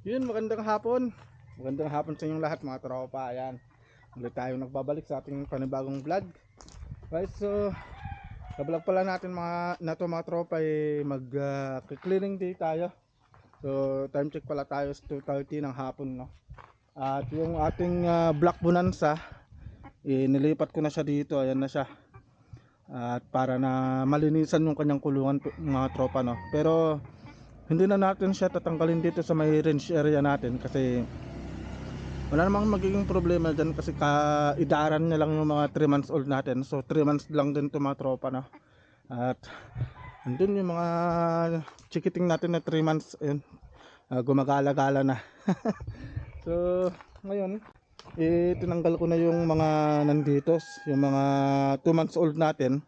Yun, magandang hapon. Magandang hapon sa inyong lahat mga tropa. Ayan, ulit tayo nagbabalik sa ating panibagong vlog. Guys, so sa vlog pala natin mga tropa mag clearing day tayo. So time check pala tayo is 2:30 ng hapon, no. At yung ating Black Bonanza, nilipat ko na siya dito. Ayan na siya. At para na malinisan yung kanyang kulungan mga tropa, no. Pero hindi na natin siya tatanggalin dito sa may range area natin kasi wala namang magiging problema dyan kasi kaidaran niya lang yung mga 3 months old natin. So 3 months lang din ito mga tropa, no. At andun yung mga chikiting natin na 3 months, ayun, gumagala-gala na. So ngayon tinanggal ko na yung mga nandito, yung mga 2 months old natin.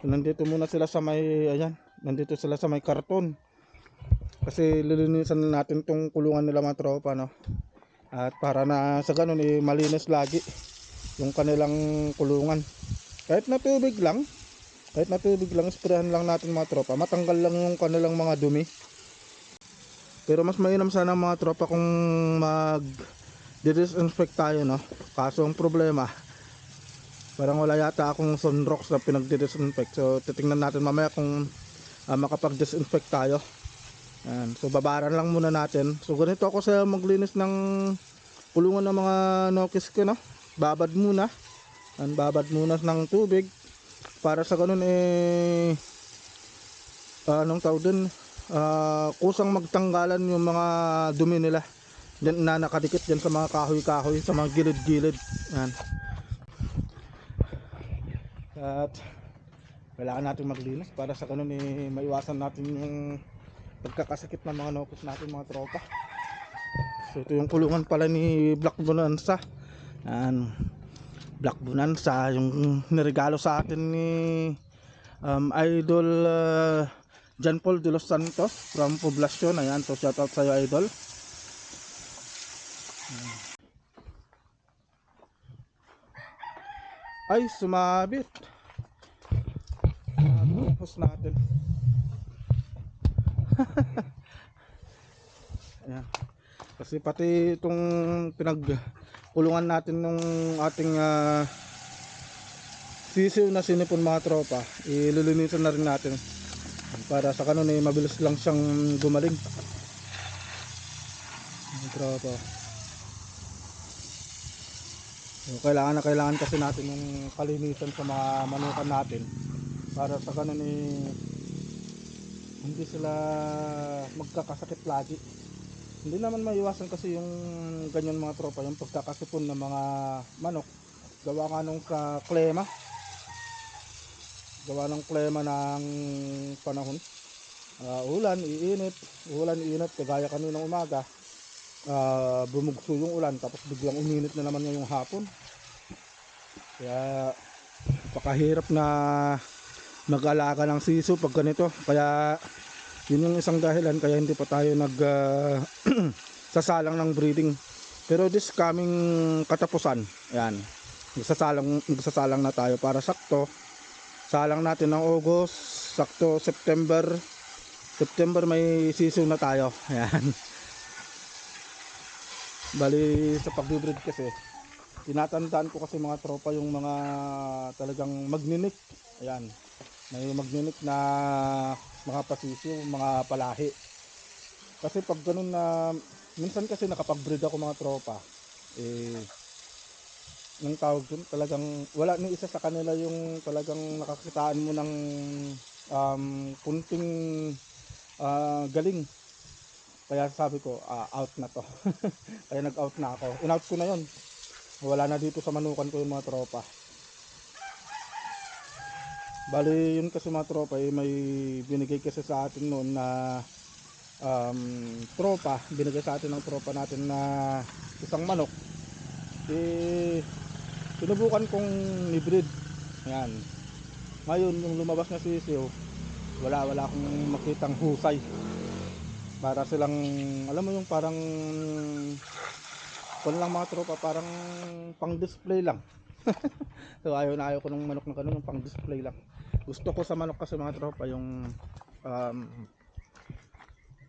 So, nandito muna sila sa may, ayan, nandito sila sa may karton kasi lilinisan natin tong kulungan nila mga tropa, no. At para na sa ganun malinis lagi yung kanilang kulungan. Kahit na tubig lang, sprayan lang natin mga tropa, matanggal lang yung kanilang mga dumi. Pero mas mainam sana mga tropa kung mag disinfect tayo, no. Kaso ang problema, parang wala yata akong sunrox na pinag-disinfect. So titingnan natin mamaya kung makapag-disinfect tayo. Ayan. So babaran lang muna natin. So ganito ako sa maglinis ng kulungan ng mga nokis ko, no. Babad muna. Babad muna ng tubig para sa ganun anong tawag dun, kusang magtanggalan yung mga dumi nila dyan na nakadikit dyan sa mga kahoy-kahoy, sa mga gilid-gilid. Ayan. At kailangan natin maglinis para sa ganun maiwasan natin yung pagkakasakit ng mga nokis natin mga tropa. So ito yung kulungan pala ni Black Bonanza. Black Bonanza yung niregalo sa atin ni Idol John Paul de los Santos from Poblacion. Ayan, so shout out sa iyo, Idol. Ay, sumabit. Tapos natin. Ayan. Kasi pati itong pinagkulungan natin nung ating sisiw na sinipon mga tropa, ililinisan na rin natin para sa kanon mabilis lang siyang gumaling mga tropa. So, kailangan kasi natin yung kalinisan sa mga manukan natin para sa kanon hindi sila magkakasakit lagi. Hindi naman maiwasan kasi yung ganyan mga tropa, yung pagkakasipon ng mga manok gawa nga nung sa klema, ng panahon. Ulan iinit kagaya kaninang umaga, bumugso yung ulan tapos biglang uminit na naman ngayong hapon. Kaya napakahirap na mag-alaga ng siso pag ganito. Kaya yun yung isang dahilan kaya hindi pa tayo sasalang ng breeding. Pero this coming katapusan, yan, magsasalang na tayo para sakto salang natin ng August, sakto September may season na tayo. Ayan. Bali sa pag-breed kasi tinatandaan ko kasi mga tropa yung mga talagang magninik. Ayan, may magninik na mga pasisiw, mga palahi. Kasi pag ganun na minsan kasi nakapag-breed ako mga tropa, yung tawag dun, talagang wala ni isa sa kanila yung talagang nakakitaan mo ng kunting galing. Kaya sabi ko, out na to. Kaya nag-out na ako. In-out ko na yon. Wala na dito sa manukan ko yung mga tropa. Bali yun kasi mga tropa, may binigay kasi sa atin noon na binigay sa atin ng tropa natin na isang manok. Sinubukan kong i-breed. Ayan. Ngayon yung lumabas na sisiyo, wala akong makitang husay. Para silang, alam mo yung parang lang mga tropa, parang pang display lang. So ayaw ko ng manok na ganun, yung pang display lang. Gusto ko sa manok kasi mga tropa yung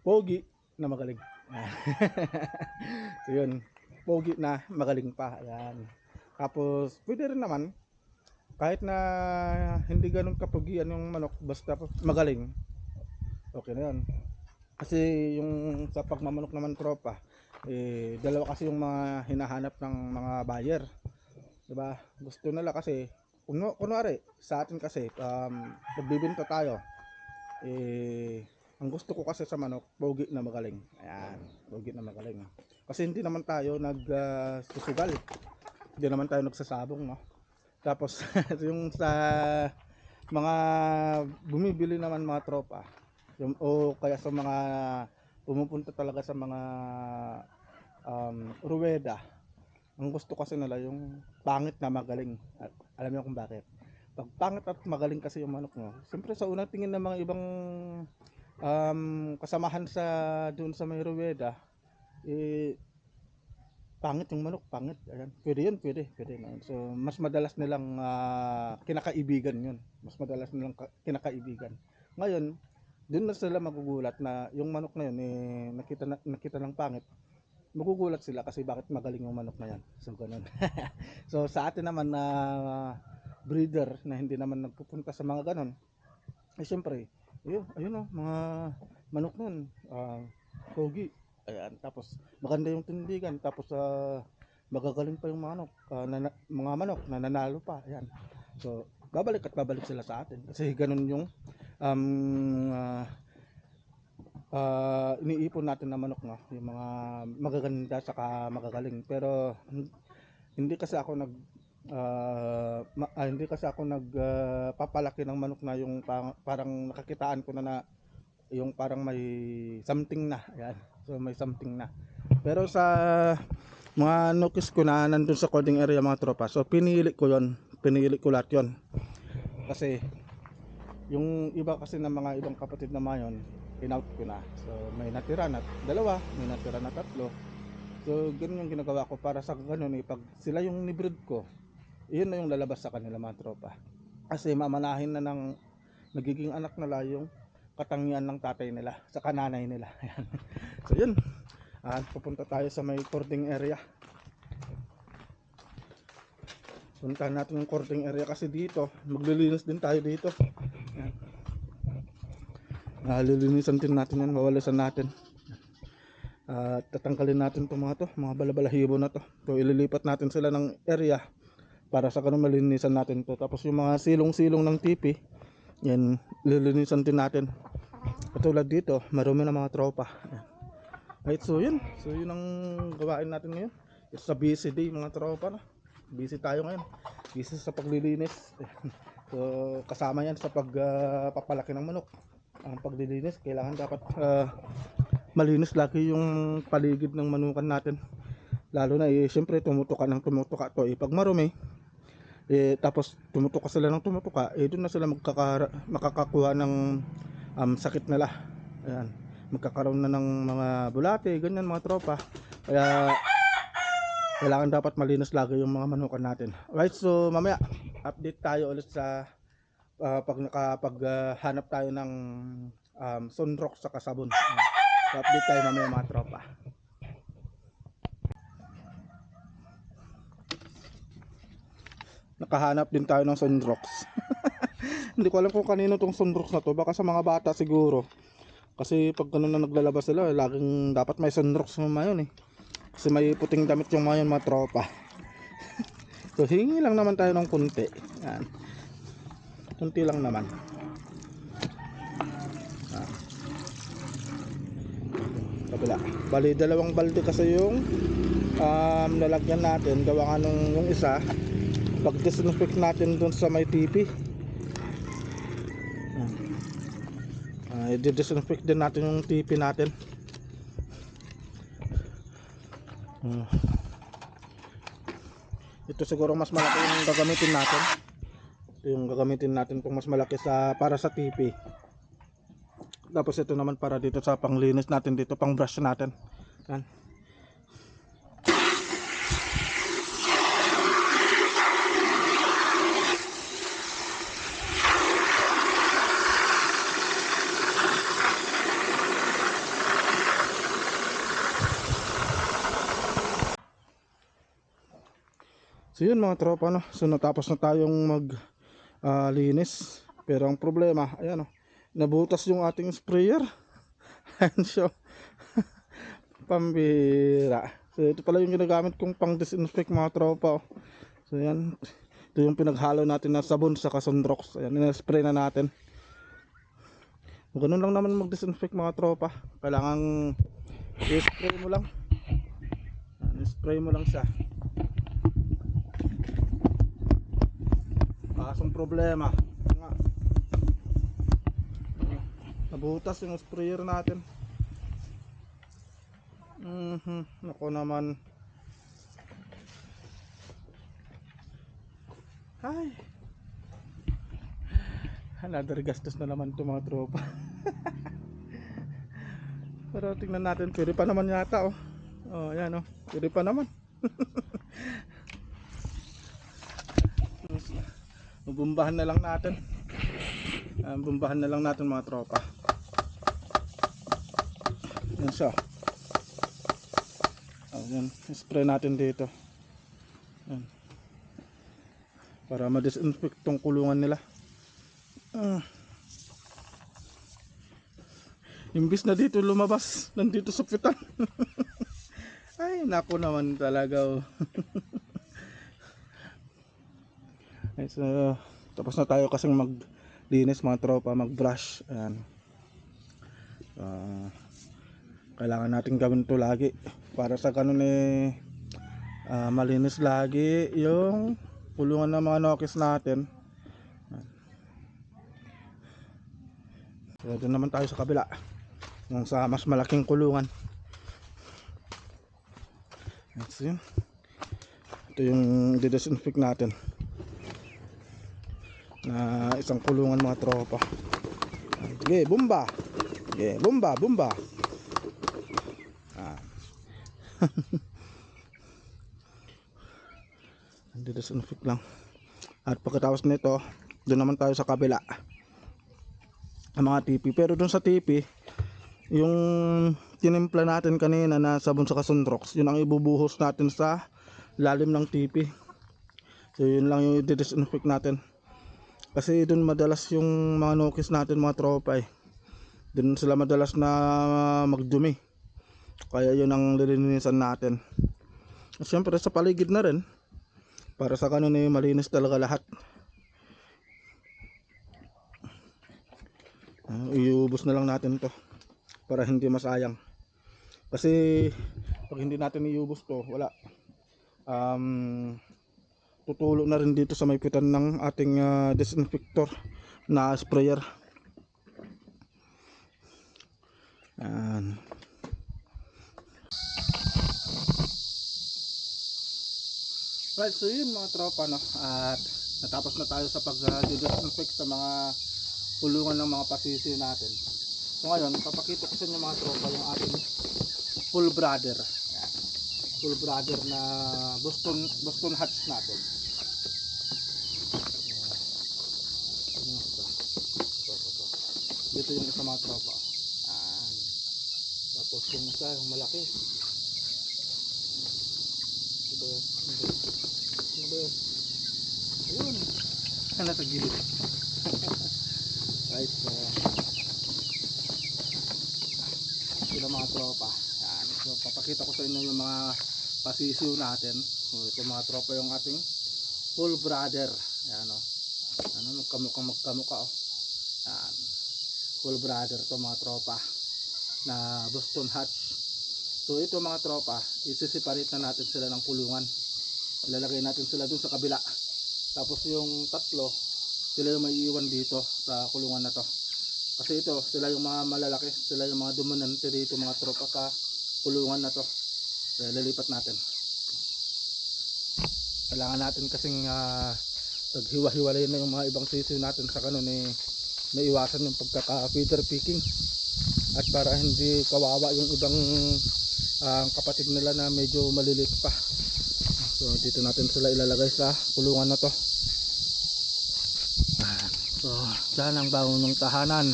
pogi na magaling. So yun, pogi na, magaling pa. Ayan. Tapos pwede rin naman kahit na hindi ganun kapugian yung manok, basta magaling, okay na yun. Kasi yung sa pagmamanok naman tropa, dalawa kasi yung mga hinahanap ng mga buyer, diba? Gusto nila kasi, kunwari sa atin kasi, nagbibenta tayo, ang gusto ko kasi sa manok, pogi na magaling. Ayan, pogi na magaling. Kasi hindi naman tayo susugal, hindi naman tayo nagsasabong, no? Tapos yung sa mga bumibili naman mga tropa, o kaya sa mga pumupunta talaga sa mga ruweda, ang gusto kasi nila yung pangit na magaling. At alam niyo kung bakit? Pag pangit at magaling kasi yung manok mo, siyempre sa unang tingin ng mga ibang kasamahan sa doon sa may ruweda, pangit yung manok, pangit. Ayan. Pwede yun, pwede na. So, mas madalas nilang kinakaibigan yun. Mas madalas nilang kinakaibigan. Ngayon, doon na sila magugulat na yung manok na yun, nakita ng pangit. Magugulat sila kasi bakit magaling yung manok na yan. So, ganun. So, sa atin naman na breeder na hindi naman nagpupunta sa mga ganun, siyempre, ayun mga manok nun, pogi. Ayan, tapos maganda yung tindigan, tapos magagaling pa yung manok, mga manok na nanalo pa. Ayan. So, babalik at babalik sila sa atin kasi ganun yung iniipon natin na manok, no? Yung mga magaganda saka magagaling. Pero hindi kasi ako papalaki ng manok na yung parang nakakitaan ko na yung parang may something na. Ayan. So may something na. Pero sa mga nukis ko na nandun sa coding area mga tropa, so pinili ko lahat yon. Kasi yung iba kasi ng mga ibang kapatid na mayon, in-out ko na. So may natira na dalawa, may natira na tatlo. So ganun yung ginagawa ko para sa ganun, pag sila yung nibreed ko, iyon na yung lalabas sa kanila mga tropa. Kasi mamanahin na ng nagiging anak nila yung katangian ng tatay nila sa kananay nila. Ayan. So yun, pupunta tayo sa may cording area. Puntahan natin yung cording area kasi dito maglilinis din tayo dito. Lilinisan din natin yan, wawalisan natin. Tatanggalin natin itong mga balabalahibo na to. So ililipat natin sila ng area para sa ganun malinisan natin to. Tapos yung mga silong-silong ng tipi, yan lilinisan din natin. Katulad dito, marumi na mga tropa. Right, so yun ang gawain natin ngayon. It's a busy day mga tropa, no? Busy tayo ngayon, busy sa paglilinis. So kasama yan sa papalaki ng manok. Ang paglilinis, kailangan dapat malinis lagi yung paligid ng manukan natin. Lalo na siyempre tumutuka to. Pag marumi, tapos tumutuka sila ng tumutuka, doon na sila makakakuha ng sakit nila. Ayan, magkakaroon na ng mga bulate, ganyan mga tropa. Kaya kailangan dapat malinis lagi yung mga manukan natin. Alright, so mamaya update tayo ulit sa hanap tayo ng sunrock sa kasabon. So update tayo mamaya mga tropa. Nakahanap din tayo ng sunrocks. Hindi ko alam kung kanino tong sunrocks na to, baka sa mga bata siguro. Kasi pag ganun na naglalabas sila, laging dapat may sunrocks ng mayon kasi may puting damit yung mayon mga tropa. So hingi lang naman tayo ng kunti. Yan, kunti lang naman. Kabila, bali dalawang balde kasi yung lalagyan natin. Gawa nga nung yung isa, pag disinfect natin dun sa may tipi, i-disinfect din natin yung tipi natin. Ito siguro mas malaki yung gagamitin natin. Ito yung gagamitin natin kung mas malaki para sa tipi. Tapos ito naman para dito sa panglinis natin dito, pang brush natin. Yan. So yun mga tropa, no? So natapos na tayong mag linis. Pero ang problema, ayan, nabutas yung ating sprayer. Ayan siya, pambira. So ito pala yung ginagamit kong pang disinfect mga tropa, oh. So yan, ito yung pinaghalo natin na sabon sa Sunrox. Ayan, ina-spray na natin. Ganun lang naman mag-disinfect mga tropa. Kailangan i-spray mo lang. I-spray mo lang siya. Kasong problema nga, nabutas yung sprayer natin. Nako naman. Ay, another gastos na naman ito mga tropa. Pero tingnan natin, pwede pa naman yata, oh. Oh, ayan, oh. Pwede pa naman. Bumbahan na lang natin. Bumbahan na lang natin mga tropa. Yan siya. Ayan, spray natin dito. Ayan. Para ma-disinfect tong kulungan nila. Imbis na dito lumabas, nandito sa pitan. Ay, nako naman talaga, oh. Ay, so, tapos na tayo kasing maglinis mga tropa, mag-brush. Ayan. Kailangan natin gawin to lagi para sa ganun malinis lagi yung kulungan ng mga nokis natin. So, doon naman tayo sa kabila, yung sa mas malaking kulungan. So, yun. Ito yung disinfect natin na isang kulungan mga tropa. Sige, bomba. Sige, bomba, bomba. Disinfect lang. At pagkatapos nito, doon naman tayo sa kabila, ang mga tipi. Pero doon sa tipi, yung tinimpla natin kanina na sabon sa Sunrox, yun ang ibubuhos natin sa lalim ng tipi. So yun lang yung disinfect natin. Kasi doon madalas yung mga nokis natin mga tropa, doon sila madalas na magdumi. Kaya yun ang lilinisan natin. At syempre sa paligid na rin, para sa kanun malinis talaga lahat. Iubos na lang natin to para hindi masayang. Kasi pag hindi natin iubos to, wala. Tutulo na rin dito sa may pitan ng ating disinfector na sprayer. Ayan. Right, so yun mga tropa, no? At natapos na tayo sa pag-disinfect sa mga kulungan ng mga pasisiw natin. So ngayon, papakita ko sa inyo mga tropa yung ating full brother. Ayan. Full brother na Boston hatch natin. Dito yung isa mga tropa. Ayan. Tapos yung isa, yung malaki. Ito yun. Ano ba yun? Ayun. Nasa gilid. Right, so sila mga tropa. Ayan. So papakita ko sa inyo yung mga pasisiw natin. So ito mga tropa yung ating full brother. Ayan, o. Ano, magkamukha, o. Ayan. Full brother to mga tropa na Boston hatch. So ito mga tropa, isi-separate na natin sila ng kulungan. Ilalagay natin sila dun sa kabila. Tapos yung tatlo, sila yung may iwan dito sa kulungan na to. Kasi ito, sila yung mga malalaki, sila yung mga dominante dito mga tropa sa kulungan na to. Kaya lilipat natin. Kailangan natin kasing paghiwa-hiwalay na yung mga ibang sisiw natin sa kanon maiwasan yung pagkaka-feeder picking. At para hindi kawawa yung ibang kapatid nila na medyo malilit pa. So dito natin sila ilalagay sa kulungan na to. So dyan ang bangunong tahanan.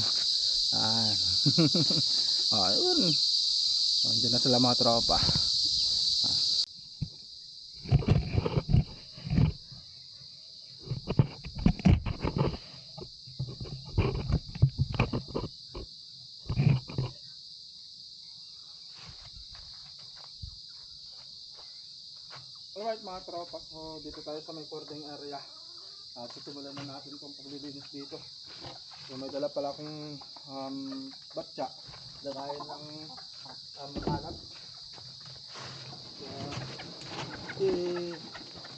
Ayun. Diyan na sila mga tropa. Alright mga tropa, so dito tayo sa may cording area. At sisimulan na natin itong paglilinis dito. So may dala pala akong batya. Lagayan ng alat. So,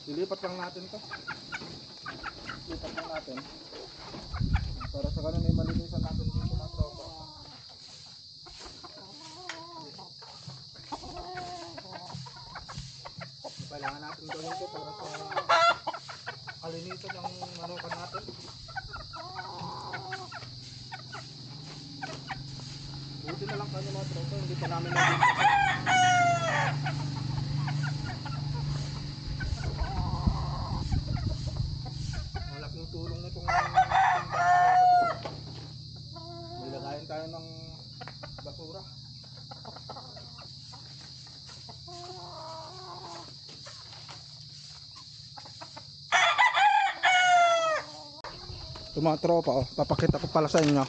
ilipat lang natin to. Ilipat lang natin. Para sa ganun ay malinisan natin dito mga tropa. Kailangan natin gawin ito para sa kalinisan ng manukan natin. Buti na lang kanya mga tropa, hindi pa namin nabinta. Malaking tulong na itong may lagayan tayo ng basura. Ito mga tropa, papakita ko pala sa inyo.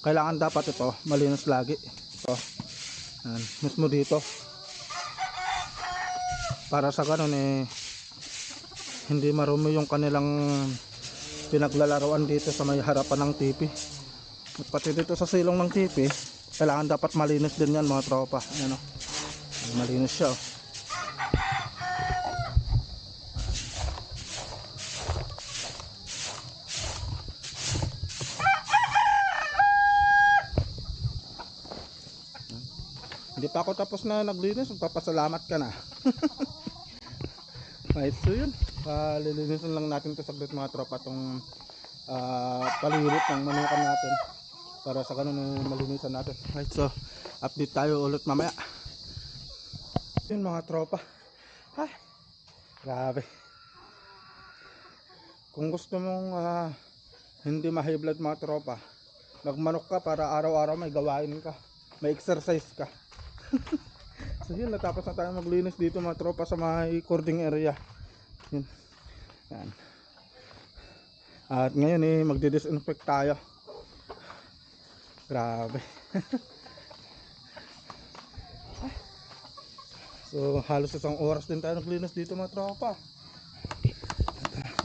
Kailangan dapat ito malinis lagi. Ito, yan, mismo dito. Para sa ganun hindi marumi yung kanilang pinaglalaroan dito sa may harapan ng TV. At pati dito sa silong ng TV, kailangan dapat malinis din yan mga tropa. Ayan, malinis siya. Hindi pa ako tapos na naglinis, magpapasalamat ka na. Right, so yun, lilinisan lang natin ito saglit mga tropa, itong palilit ng manukan natin para sa ganun malinisan natin. Right, so update tayo ulit mamaya. Yun mga tropa, ay grabe. Kung gusto mong hindi ma-high blood mga tropa, magmanok ka para araw-araw may gawain ka, may exercise ka. So yun, natapos na tayo maglinis dito mga tropa sa may cording area. Yun. Yan. At ngayon magdi-disinfect tayo. Grabe. So halos isang oras din tayo naglinis dito mga tropa.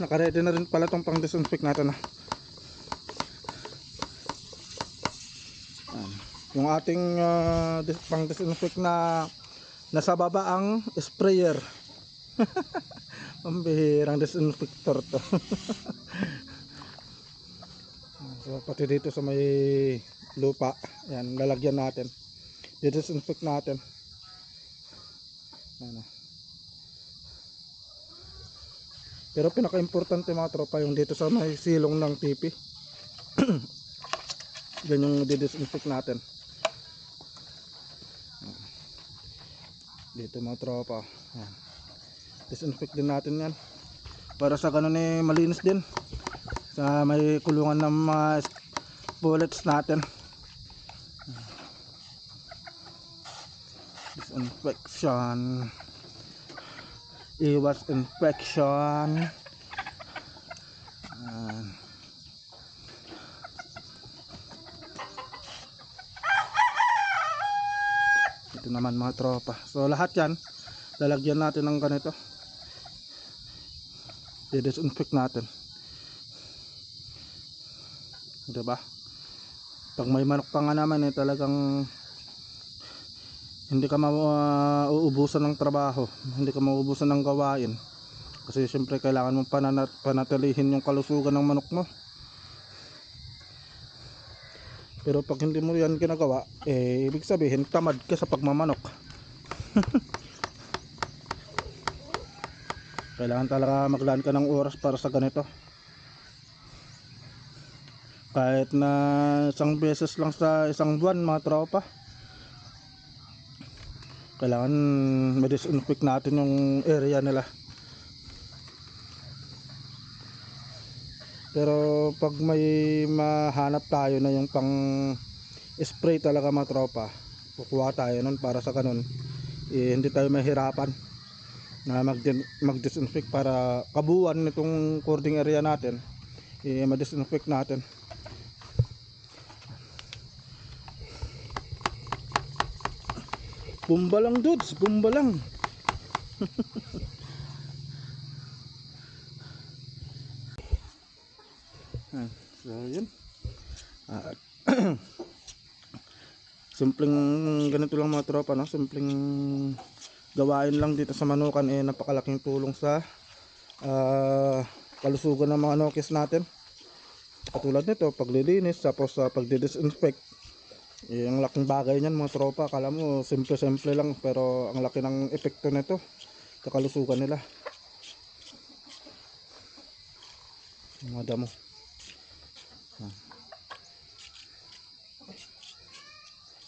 Naka-ready na rin pala tong pang disinfect natin. Yung ating pang disinfect na nasa baba ang sprayer. Pambihirang disinfector to. So pati dito sa may lupa, yan, lalagyan natin. Disinfect natin. Ano. Pero pinaka-importante mga tropa yung dito sa may silong ng TV. Yan yung disinfect natin. Dito mga tropa, yan. Disinfect din natin yan para sa ganun malinis din sa may kulungan ng mga bullets natin. Disinfection, iwas infection. Ito naman mga tropa, so lahat yan lalagyan natin ng ganito, i-disinfect natin, diba? Pag may manok ka nga naman talagang hindi ka mauubusan ng trabaho, hindi ka mauubusan ng gawain, kasi syempre kailangan mong panatilihin yung kalusugan ng manok mo. Pero pag hindi mo yan ginagawa, ibig sabihin tamad ka sa pagmamanok. Kailangan talaga maglaan ka ng oras para sa ganito. Kahit na isang beses lang sa isang buwan mga tropa, kailangan ma-disinfect natin yung area nila. Pero pag may mahanap tayo na yung pang spray talaga mga tropa, kukuha tayo nun para sa ganun hindi tayo mahirapan na mag-disinfect para kabuuan nitong cording area natin, ma-disinfect natin. Bumba lang dudes, bumba lang. So yun. At simpleng ganito lang mga tropa, no? Simpleng gawain lang dito sa manukan, napakalaking tulong sa kalusugan ng mga nokis natin. Katulad nito, paglilinis, tapos pagdidisinfect. Ang laking bagay niyan mga tropa. Kala mo simple lang, pero ang laki ng epekto nito sa kalusugan nila. Mga damo.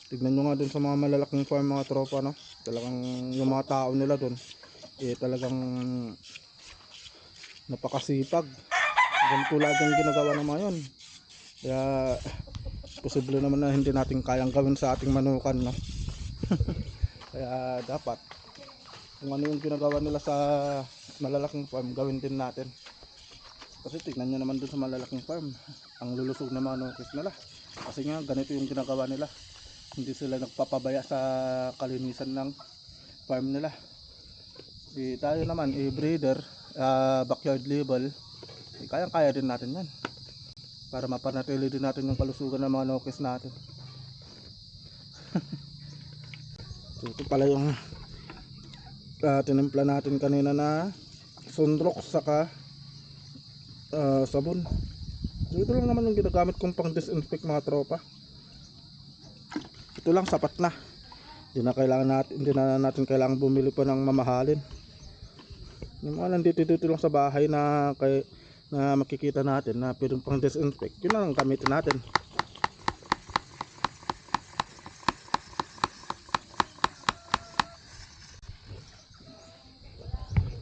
Tignan nyo nga dun sa mga malalaking farm mga tropa, no? Talagang yung mga tao nila dun, talagang napakasipag. Ganito lagi ang ginagawa ng mga yun. Kaya posible naman na hindi natin kayang gawin sa ating manukan, no? Kaya dapat kung ano yung ginagawa nila sa malalaking farm, gawin din natin. Kasi tignan nyo naman dun sa malalaking farm, ang lulusog na mga nukis nila. Kasi nga ganito yung ginagawa nila. Hindi sila nagpapabaya sa kalinisan ng farm nila. Tayo naman, breeder, backyard level, kaya din natin yan para mapanatili din natin yung kalusugan ng mga nokis natin. So ito pala yung tinimpla natin kanina na sunrock saka sabon. So ito lang naman yung ginagamit kong pang disinfect mga tropa. Ito lang sapat na. Hindi na natin kailangan bumili pa ng mamahalin. Yung mga nandito lang sa bahay na makikita natin na pwedeng pang disinfect, yun lang gamitin natin.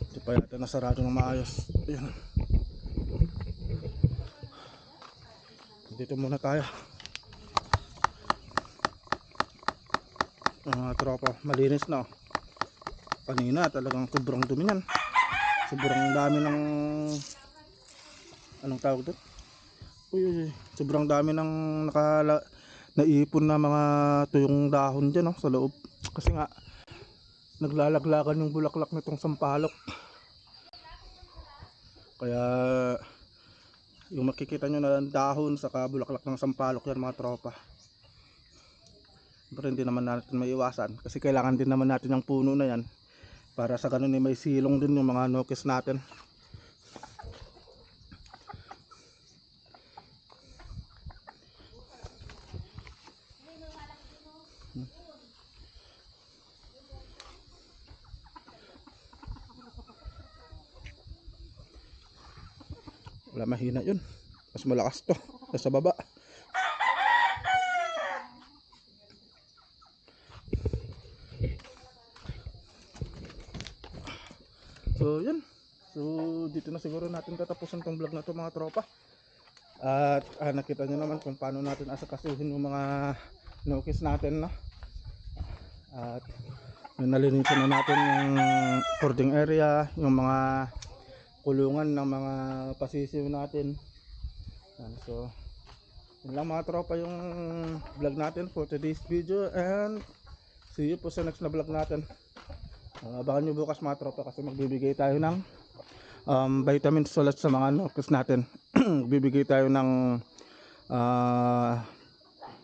Hindi pa yata nasarado ng maayos. Ayan. Dito muna tayo. Mga tropa, malinis na. Kanina talagang sobrang dumi yan. Sobrang dami ng anong tawag doon? Sobrang dami ng naipon na mga tuyong dahon dyan, no, sa loob. Kasi nga naglalaglagan yung bulaklak nitong sampalok. Kaya yung makikita nyo na dahon sa bulaklak ng sampalok yan mga tropa. Pero hindi naman natin maiwasan kasi kailangan din naman natin yung puno na yan para sa ganun may silong din yung mga nokis natin. Wala, mahina yun, mas malakas to sa baba. So yun, so dito na siguro natin tatapusin tong vlog na to mga tropa. At nakita nyo naman kung paano natin asakasuhin yung mga nokis natin, no? At nalinisan na natin yung cording area, yung mga kulungan ng mga pasisiw natin. So yun lang mga tropa yung vlog natin for today's video, and see you po sa next na vlog natin. Abangan nyo bukas mga tropa kasi magbibigay tayo ng vitamins ulit sa mga nokis natin. Bibigay tayo ng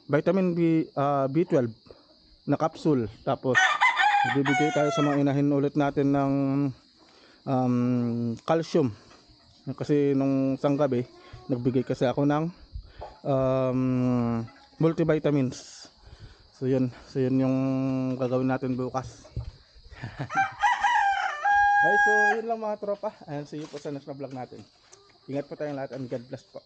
vitamin B12 na capsule, tapos bibigay tayo sa mga inahin ulit natin ng calcium. Kasi nung isang gabi nagbigay kasi ako ng multivitamins. So yun yung gagawin natin bukas. Okay, so yun lang mga tropa, and see you po sa next na vlog natin. Ingat po tayong lahat and God bless po.